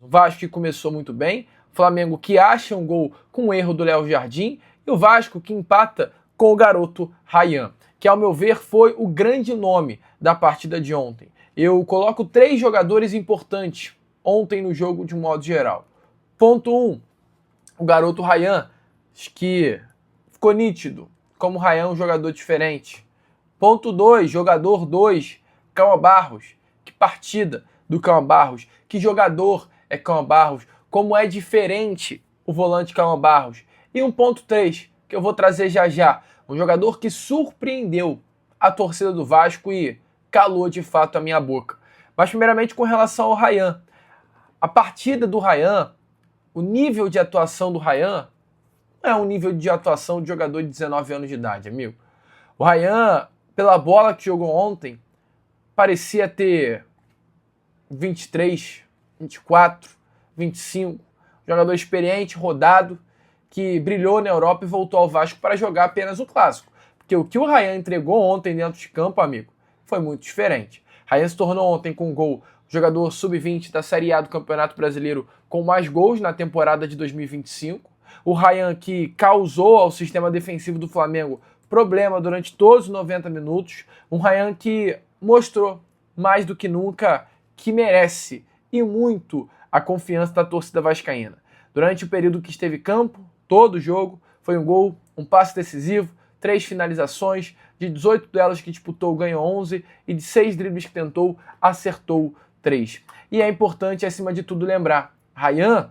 Vasco que começou muito bem, Flamengo que acha um gol com o erro do Léo Jardim e o Vasco que empata com o garoto Ryan, que ao meu ver foi o grande nome da partida de ontem. Eu coloco 3 jogadores importantes ontem no jogo de modo geral. Ponto 1, o garoto Ryan, que ficou nítido, como o Ryan é um jogador diferente. Ponto 2, jogador 2, Cauã Barros. Que partida do Cauã Barros, que jogador é Cauã Barros, como é diferente o volante Cauã Barros. E um ponto 3, que eu vou trazer já já, um jogador que surpreendeu a torcida do Vasco e calou de fato a minha boca. Mas primeiramente com relação ao Ryan. A partida do Ryan, o nível de atuação do Ryan, não é um nível de atuação de jogador de 19 anos de idade, amigo. O Ryan, pela bola que jogou ontem, parecia ter 23, 24, 25. Jogador experiente, rodado, que brilhou na Europa e voltou ao Vasco para jogar apenas o Clássico. Porque o que o Ryan entregou ontem dentro de campo, amigo, foi muito diferente. Ryan se tornou ontem com um gol jogador sub-20 da Série A do Campeonato Brasileiro com mais gols na temporada de 2025. O Ryan que causou ao sistema defensivo do Flamengo problema durante todos os 90 minutos. Um Ryan que mostrou mais do que nunca que merece e muito a confiança da torcida vascaína. Durante o período que esteve em campo, todo o jogo, foi um gol, um passe decisivo, 3 finalizações, de 18 delas que disputou ganhou 11 e de 6 dribles que tentou, acertou 3. E é importante, acima de tudo, lembrar, Ryan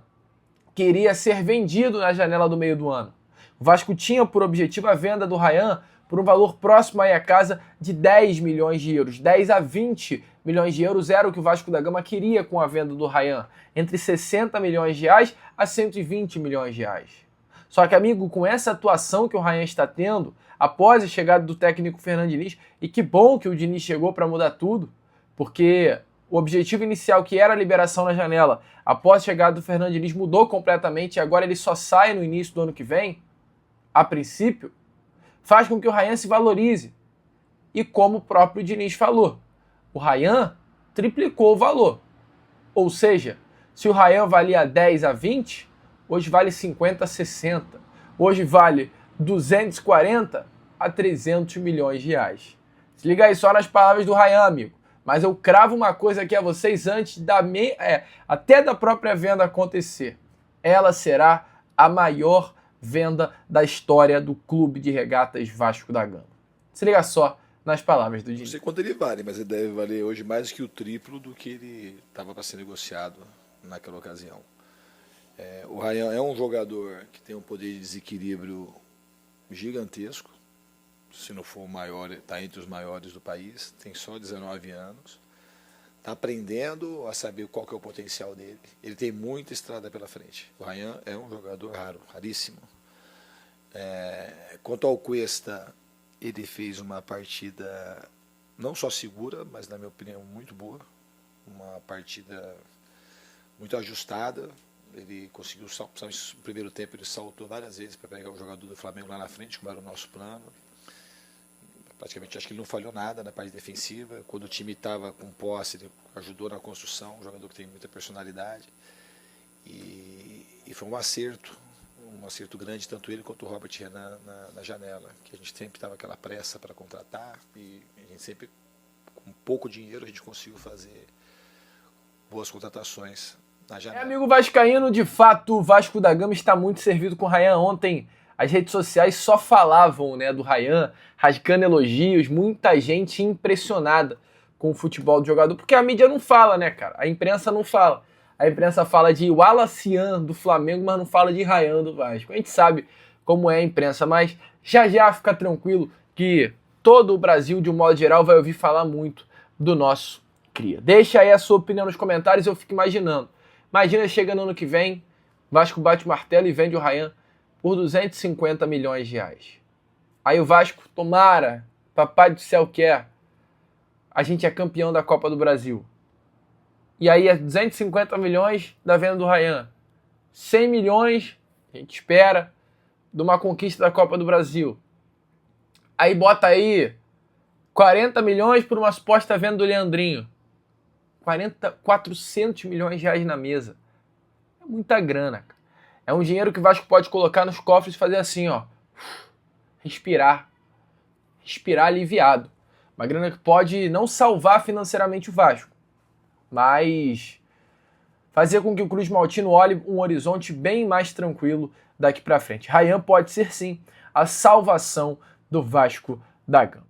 queria ser vendido na janela do meio do ano. O Vasco tinha por objetivo a venda do Ryan por um valor próximo aí à casa de 10 milhões de euros. 10 a 20 milhões de euros era o que o Vasco da Gama queria com a venda do Ryan. Entre 60 milhões de reais a 120 milhões de reais. Só que, amigo, com essa atuação que o Ryan está tendo, após a chegada do técnico Fernando Diniz, e que bom que o Diniz chegou para mudar tudo, porque o objetivo inicial, que era a liberação na janela, após a chegada do Fernando Diniz, mudou completamente e agora ele só sai no início do ano que vem, a princípio, faz com que o Ryan se valorize. E como o próprio Diniz falou, o Ryan triplicou o valor. Ou seja, se o Ryan valia 10 a 20, hoje vale 50 a 60. Hoje vale 240 a 300 milhões de reais. Se liga aí só nas palavras do Ryan, amigo. Mas eu cravo uma coisa aqui a vocês antes até da própria venda acontecer. Ela será a maior venda da história do Clube de Regatas Vasco da Gama. Se liga só nas palavras do Diniz. Não sei quanto ele vale, mas ele deve valer hoje mais que o triplo do que ele estava para ser negociado naquela ocasião. O Ryan é um jogador que tem um poder de desequilíbrio gigantesco. Se não for o maior, está entre os maiores do país, tem só 19 anos, está aprendendo a saber qual que é o potencial dele, ele tem muita estrada pela frente. O Ryan é um jogador raro, raríssimo. Quanto ao Cuesta, ele fez uma partida não só segura, mas na minha opinião muito boa, uma partida muito ajustada. Ele conseguiu, no primeiro tempo ele saltou várias vezes para pegar o jogador do Flamengo lá na frente, como era o nosso plano. Praticamente acho que ele não falhou nada na parte defensiva. Quando o time estava com posse, ele ajudou na construção, um jogador que tem muita personalidade. E foi um acerto grande, tanto ele quanto o Robert Renan na janela, que a gente sempre estava aquela pressa para contratar, e a gente sempre, com pouco dinheiro, a gente conseguiu fazer boas contratações na janela. Amigo vascaíno, de fato, o Vasco da Gama está muito servido com o Ryan. Ontem as redes sociais só falavam, né, do Ryan, rasgando elogios, muita gente impressionada com o futebol do jogador, porque a mídia não fala, né, cara? A imprensa não fala. A imprensa fala de Wallacian do Flamengo, mas não fala de Ryan do Vasco. A gente sabe como é a imprensa, mas já fica tranquilo que todo o Brasil, de um modo geral, vai ouvir falar muito do nosso cria. Deixa aí a sua opinião nos comentários, eu fico imaginando. Imagina chegando ano que vem, Vasco bate o martelo e vende o Ryan por 250 milhões de reais. Aí o Vasco, tomara, papai do céu quer, a gente é campeão da Copa do Brasil. E aí é 250 milhões da venda do Ryan. 100 milhões, a gente espera, de uma conquista da Copa do Brasil. Aí bota aí 40 milhões por uma suposta venda do Leandrinho. 400 milhões de reais na mesa. Muita grana, cara. É um dinheiro que o Vasco pode colocar nos cofres e fazer assim, ó. Respirar. Respirar aliviado. Uma grana que pode não salvar financeiramente o Vasco, mas fazer com que o Cruz Maltino olhe um horizonte bem mais tranquilo daqui para frente. Rayan pode ser sim a salvação do Vasco da Gama.